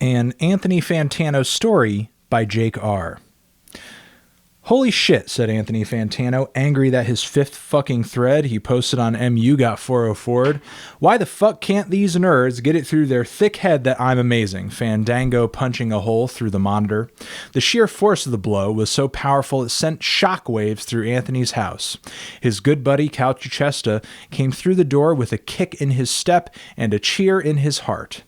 An Anthony Fantano story by Jake R. Holy shit, said Anthony Fantano, angry that his fifth fucking thread he posted on MU got 404'd. Why the fuck can't these nerds get it through their thick head that I'm amazing? Fandango punching a hole through the monitor. The sheer force of the blow was so powerful it sent shockwaves through Anthony's house. His good buddy Cal Chuchesta came through the door with a kick in his step and a cheer in his heart.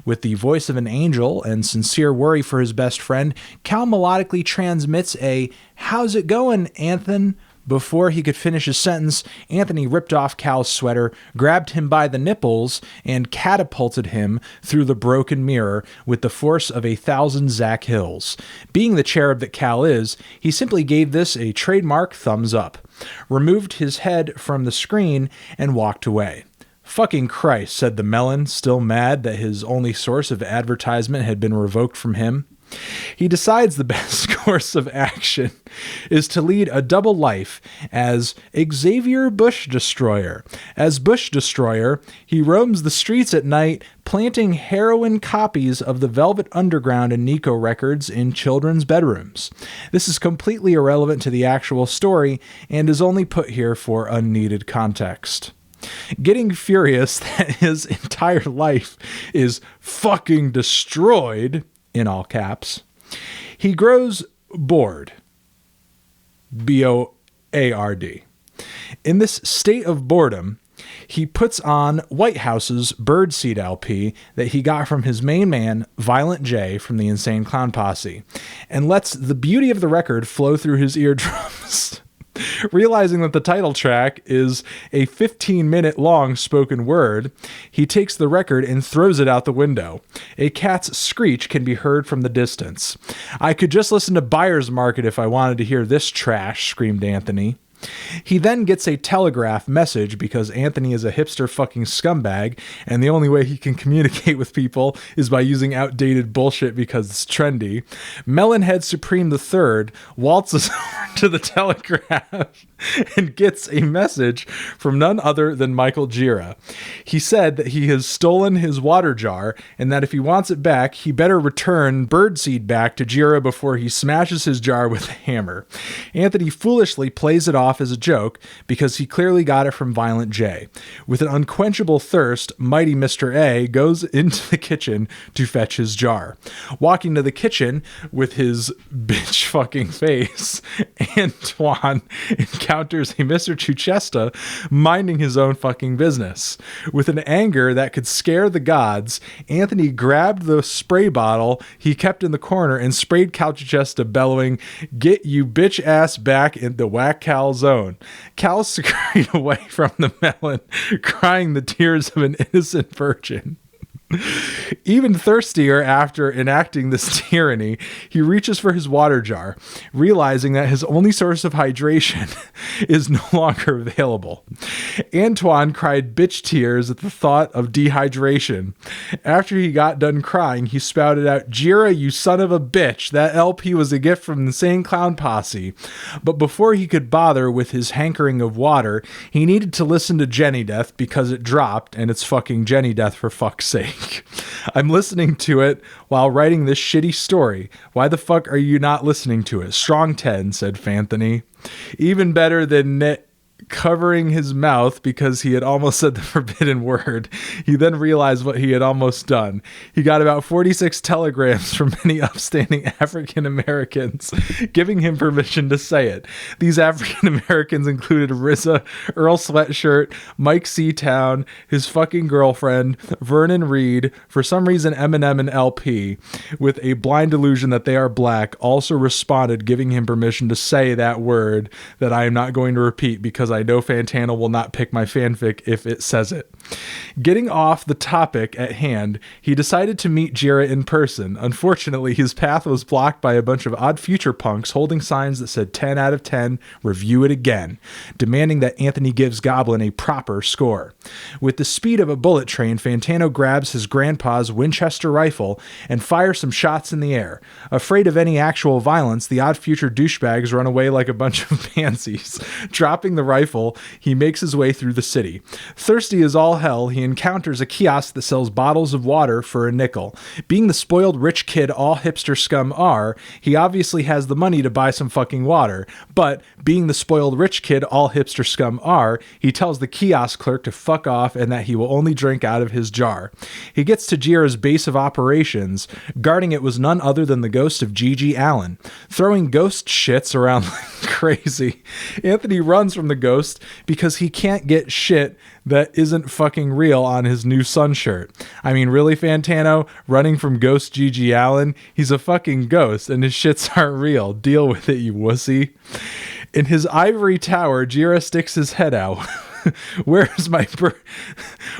With the voice of an angel and sincere worry for his best friend, Cal melodically transmits a "How's it going, Anthony?" Before he could finish his sentence, Anthony ripped off Cal's sweater, grabbed him by the nipples, and catapulted him through the broken mirror with the force of 1,000 Zach Hills. Being the cherub that Cal is, he simply gave this a trademark thumbs up, removed his head from the screen, and walked away. Fucking Christ, said the melon, still mad that his only source of advertisement had been revoked from him. He decides the best course of action is to lead a double life as Xavier Bush Destroyer. As Bush Destroyer, he roams the streets at night, planting heroin copies of the Velvet Underground and Nico records in children's bedrooms. This is completely irrelevant to the actual story and is only put here for unneeded context. Getting furious that his entire life is fucking destroyed, in all caps, he grows bored. B-O-A-R-D. In this state of boredom, he puts on Whitehouse's Birdseed LP that he got from his main man, Violent J from the Insane Clown Posse, and lets the beauty of the record flow through his eardrums. Realizing that the title track is a 15-minute long spoken word, he takes the record and throws it out the window. A cat's screech can be heard from the distance. I could just listen to Buyer's Market if I wanted to hear this trash, screamed Anthony. He then gets a telegraph message because Anthony is a hipster fucking scumbag, and the only way he can communicate with people is by using outdated bullshit because it's trendy. Melonhead Supreme III waltzes over to the telegraph and gets a message from none other than Michael Gira. He said that he has stolen his water jar and that if he wants it back, he better return birdseed back to Gira before he smashes his jar with a hammer. Anthony foolishly plays it off as a joke because he clearly got it from Violent J. With an unquenchable thirst, mighty Mr. A goes into the kitchen to fetch his jar. Walking to the kitchen with his bitch fucking face, Antoine encounters a Mr. Chuchesta minding his own fucking business. With an anger that could scare the gods, Anthony grabbed the spray bottle he kept in the corner and sprayed Cal Chuchesta, bellowing, "Get you bitch ass back in the whack Cal zone." Cal scurried away from the melon, crying the tears of an innocent virgin. Even thirstier after enacting this tyranny, he reaches for his water jar, realizing that his only source of hydration is no longer available. Antoine cried bitch tears at the thought of dehydration. After he got done crying, he spouted out, "Gira, you son of a bitch, that LP was a gift from the Insane Clown Posse." But before he could bother with his hankering of water, he needed to listen to Jenny Death because it dropped, and it's fucking Jenny Death for fuck's sake. I'm listening to it while writing this shitty story. Why the fuck are you not listening to it? Strong 10, said Fantony. Even better than covering his mouth because he had almost said the forbidden word. He then realized what he had almost done. He got about 46 telegrams from many upstanding African Americans giving him permission to say it. These African Americans included RZA, Earl Sweatshirt, Mike Seatown, his fucking girlfriend, Vernon Reed, for some reason Eminem and LP, with a blind delusion that they are black, also responded giving him permission to say that word that I am not going to repeat because I know Fantano will not pick my fanfic if it says it. Getting off the topic at hand, he decided to meet Gira in person. Unfortunately, his path was blocked by a bunch of odd future punks holding signs that said 10 out of 10, review it again, demanding that Anthony gives Goblin a proper score. With the speed of a bullet train, Fantano grabs his grandpa's Winchester rifle and fires some shots in the air. Afraid of any actual violence, the odd future douchebags run away like a bunch of pansies, dropping the rifle rifle, he makes his way through the city. Thirsty as all hell, he encounters a kiosk that sells bottles of water for a nickel. Being the spoiled rich kid all hipster scum are, he obviously has the money to buy some fucking water. But being the spoiled rich kid all hipster scum are, he tells the kiosk clerk to fuck off and that he will only drink out of his jar. He gets to Jira's base of operations. Guarding it was none other than the ghost of Gigi Allen. Throwing ghost shits around like crazy, Anthony runs from the ghost because he can't get shit that isn't fucking real on his new Sun shirt. I mean, really, Fantano? Running from ghost Gigi Allen? He's a fucking ghost and his shits aren't real. Deal with it, you wussy. In his ivory tower, Jira sticks his head out. Where is my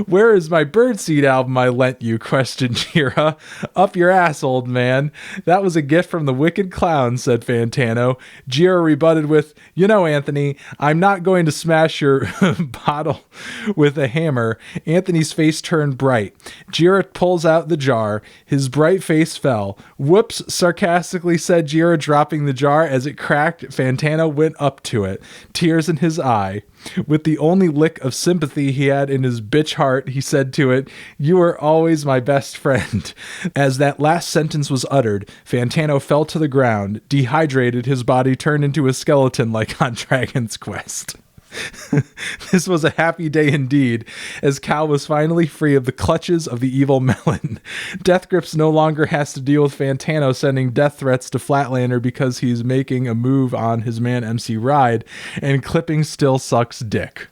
birdseed album I lent you? Questioned Jira. Up your ass, old man. That was a gift from the wicked clown, said Fantano. Jira rebutted with, you know, Anthony, I'm not going to smash your bottle with a hammer. Anthony's face turned bright. Jira pulls out the jar. His bright face fell. Whoops, sarcastically said Jira, dropping the jar. As it cracked, Fantano went up to it, tears in his eye. With the only lick of sympathy he had in his bitch heart, he said to it, "You are always my best friend." As that last sentence was uttered, Fantano fell to the ground. Dehydrated, his body turned into a skeleton like on Dragon's Quest. This was a happy day indeed, as Cal was finally free of the clutches of the evil melon. Death Grips no longer has to deal with Fantano sending death threats to Flatlander because he's making a move on his man MC Ride, and clipping still sucks dick.